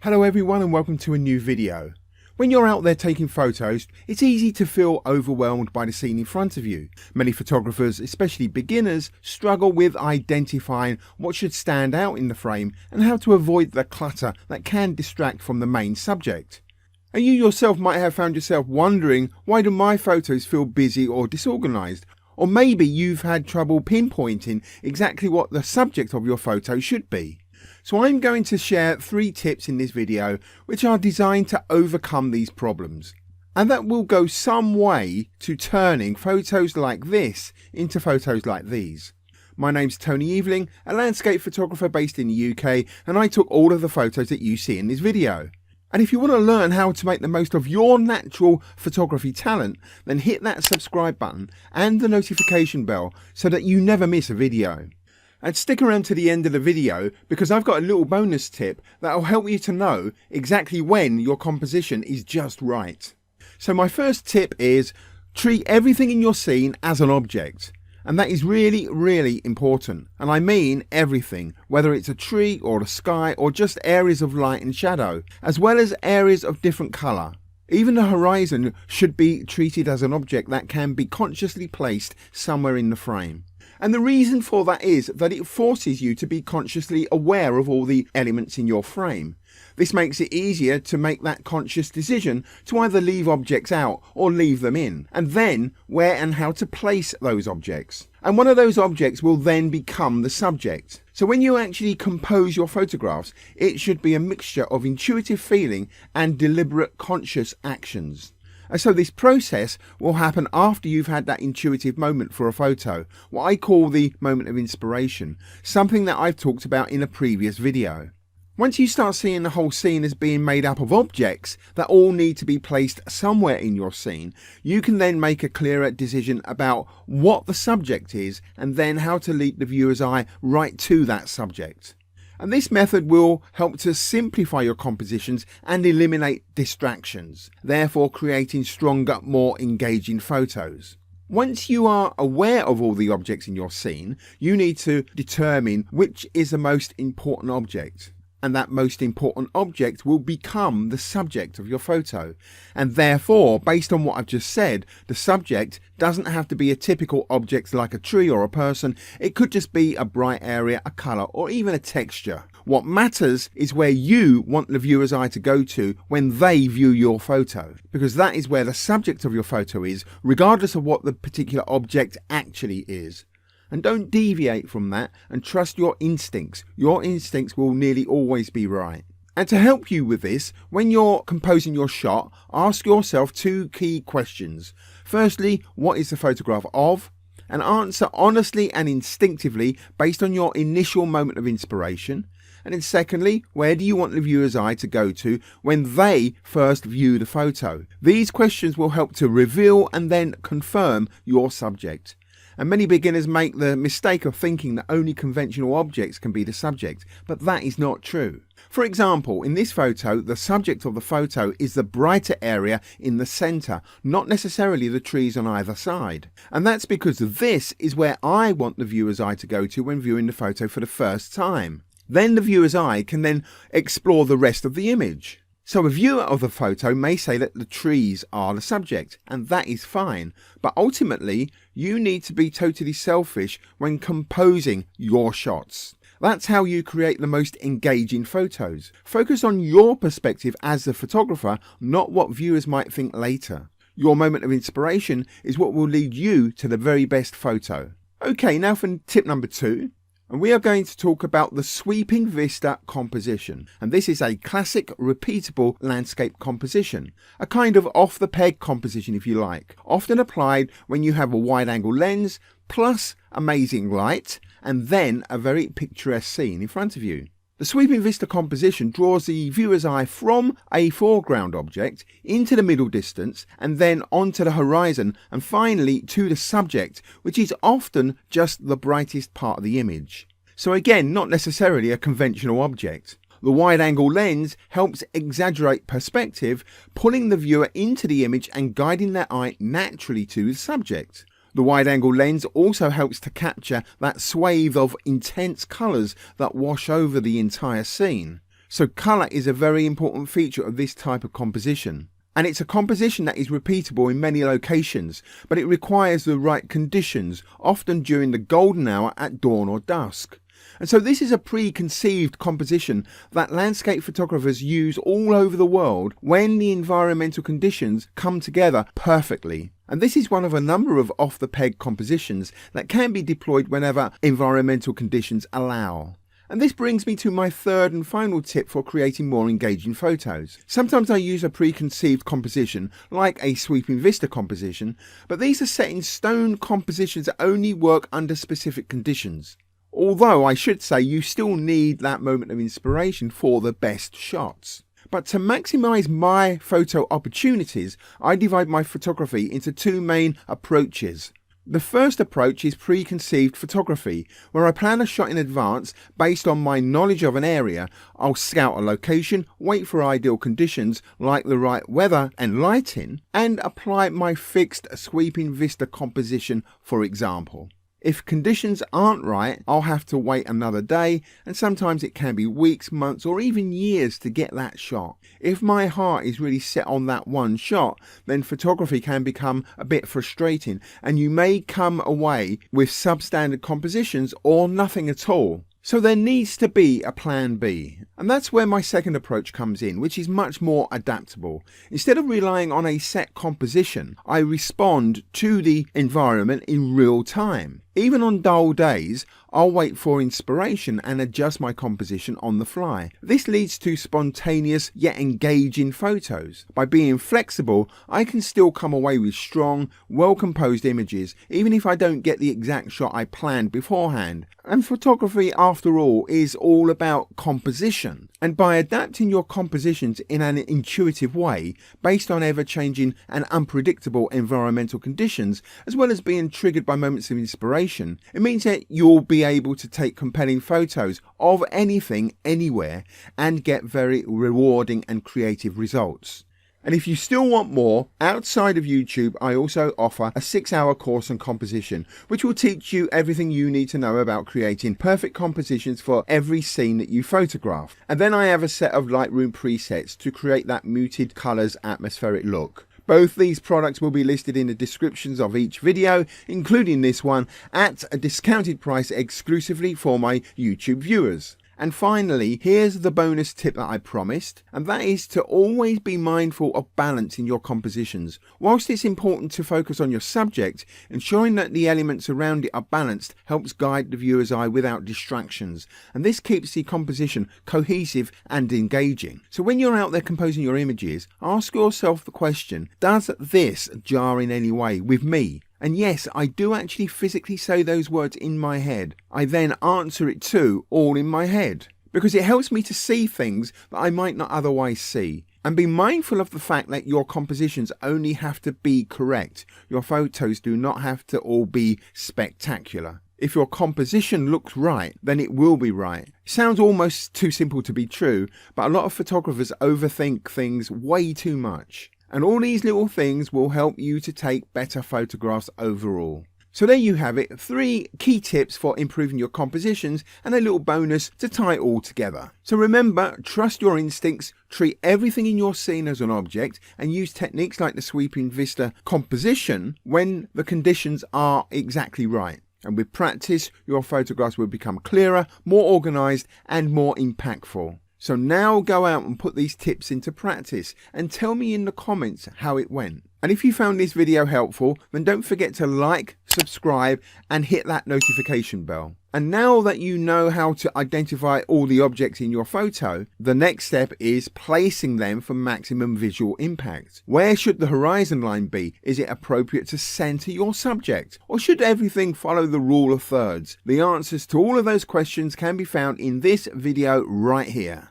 Hello everyone and welcome to a new video. When you're out there taking photos, it's easy to feel overwhelmed by the scene in front of you. Many photographers, especially beginners, struggle with identifying what should stand out in the frame and how to avoid the clutter that can distract from the main subject. And you yourself might have found yourself wondering, why do my photos feel busy or disorganized? Or maybe you've had trouble pinpointing exactly what the subject of your photo should be. So I'm going to share 3 tips in this video which are designed to overcome these problems. And that will go some way to turning photos like this into photos like these. My name's Tony Eveling, a landscape photographer based in the UK, and I took all of the photos that you see in this video. And if you want to learn how to make the most of your natural photography talent, then hit that subscribe button and the notification bell so that you never miss a video. And stick around to the end of the video because I've got a little bonus tip that will help you to know exactly when your composition is just right. So my first tip is treat everything in your scene as an object. And that is really important. And I mean everything, whether it's a tree or a sky or just areas of light and shadow, as well as areas of different colour. Even the horizon should be treated as an object that can be consciously placed somewhere in the frame. And the reason for that is that it forces you to be consciously aware of all the elements in your frame. This makes it easier to make that conscious decision to either leave objects out or leave them in, and then where and how to place those objects. And one of those objects will then become the subject. So when you actually compose your photographs, it should be a mixture of intuitive feeling and deliberate conscious actions. And so this process will happen after you've had that intuitive moment for a photo, what I call the moment of inspiration, something that I've talked about in a previous video. Once you start seeing the whole scene as being made up of objects that all need to be placed somewhere in your scene, you can then make a clearer decision about what the subject is and then how to lead the viewer's eye right to that subject. And this method will help to simplify your compositions and eliminate distractions, therefore creating stronger, more engaging photos. Once you are aware of all the objects in your scene, you need to determine which is the most important object. And that most important object will become the subject of your photo. And therefore, based on what I've just said, the subject doesn't have to be a typical object like a tree or a person. It could just be a bright area, a colour, or even a texture. What matters is where you want the viewer's eye to go to when they view your photo, because that is where the subject of your photo is, regardless of what the particular object actually is. And don't deviate from that and trust your instincts. Your instincts will nearly always be right. And to help you with this, when you're composing your shot, ask yourself 2 key questions. Firstly, what is the photograph of? And answer honestly and instinctively based on your initial moment of inspiration. And then secondly, where do you want the viewer's eye to go to when they first view the photo? These questions will help to reveal and then confirm your subject. And many beginners make the mistake of thinking that only conventional objects can be the subject, but that is not true. For example, in this photo, the subject of the photo is the brighter area in the centre, not necessarily the trees on either side. And that's because this is where I want the viewer's eye to go to when viewing the photo for the first time. Then the viewer's eye can then explore the rest of the image. So a viewer of the photo may say that the trees are the subject, and that is fine. But ultimately, you need to be totally selfish when composing your shots. That's how you create the most engaging photos. Focus on your perspective as the photographer, not what viewers might think later. Your moment of inspiration is what will lead you to the very best photo. Okay, now for tip number 2. And we are going to talk about the sweeping vista composition. And this is a classic, repeatable landscape composition. A kind of off-the-peg composition, if you like. Often applied when you have a wide-angle lens, plus amazing light, and then a very picturesque scene in front of you. The sweeping vista composition draws the viewer's eye from a foreground object into the middle distance and then onto the horizon and finally to the subject, which is often just the brightest part of the image. So again, not necessarily a conventional object. The wide-angle lens helps exaggerate perspective, pulling the viewer into the image and guiding their eye naturally to the subject. The wide-angle lens also helps to capture that swathe of intense colours that wash over the entire scene. So colour is a very important feature of this type of composition. And it's a composition that is repeatable in many locations, but it requires the right conditions, often during the golden hour at dawn or dusk. And so this is a preconceived composition that landscape photographers use all over the world when the environmental conditions come together perfectly. And this is one of a number of off-the-peg compositions that can be deployed whenever environmental conditions allow. And this brings me to my third and final tip for creating more engaging photos. Sometimes I use a preconceived composition, like a sweeping vista composition, but these are set in stone compositions that only work under specific conditions. Although I should say you still need that moment of inspiration for the best shots. But to maximise my photo opportunities, I divide my photography into two main approaches. The first approach is preconceived photography, where I plan a shot in advance based on my knowledge of an area. I'll scout a location, wait for ideal conditions like the right weather and lighting, and apply my fixed sweeping vista composition, for example. If conditions aren't right, I'll have to wait another day, and sometimes it can be weeks, months, or even years to get that shot. If my heart is really set on that one shot, then photography can become a bit frustrating, and you may come away with substandard compositions or nothing at all. So there needs to be a plan B. And that's where my second approach comes in, which is much more adaptable. Instead of relying on a set composition, I respond to the environment in real time. Even on dull days, I'll wait for inspiration and adjust my composition on the fly. This leads to spontaneous yet engaging photos. By being flexible, I can still come away with strong, well-composed images, even if I don't get the exact shot I planned beforehand. And photography, after all, is all about composition. And by adapting your compositions in an intuitive way, based on ever-changing and unpredictable environmental conditions, as well as being triggered by moments of inspiration, it means that you'll be able to take compelling photos of anything, anywhere, and get very rewarding and creative results. And if you still want more, outside of YouTube, I also offer a 6-hour course on composition, which will teach you everything you need to know about creating perfect compositions for every scene that you photograph. And then I have a set of Lightroom presets to create that muted colours atmospheric look. Both these products will be listed in the descriptions of each video, including this one, at a discounted price exclusively for my YouTube viewers. And finally, here's the bonus tip that I promised, and that is to always be mindful of balance in your compositions. Whilst it's important to focus on your subject, ensuring that the elements around it are balanced helps guide the viewer's eye without distractions, and this keeps the composition cohesive and engaging. So when you're out there composing your images, ask yourself the question, does this jar in any way with me? And yes, I do actually physically say those words in my head. I then answer it too, all in my head. Because it helps me to see things that I might not otherwise see. And be mindful of the fact that your compositions only have to be correct. Your photos do not have to all be spectacular. If your composition looks right, then it will be right. It sounds almost too simple to be true, but a lot of photographers overthink things way too much. And all these little things will help you to take better photographs overall. So there you have it, 3 key tips for improving your compositions and a little bonus to tie it all together. So remember, trust your instincts, treat everything in your scene as an object, and use techniques like the sweeping vista composition when the conditions are exactly right. And with practice, your photographs will become clearer, more organised and more impactful. So now go out and put these tips into practice and tell me in the comments how it went. And if you found this video helpful, then don't forget to like, subscribe and hit that notification bell. And now that you know how to identify all the objects in your photo, the next step is placing them for maximum visual impact. Where should the horizon line be? Is it appropriate to center your subject? Or should everything follow the rule of thirds? The answers to all of those questions can be found in this video right here.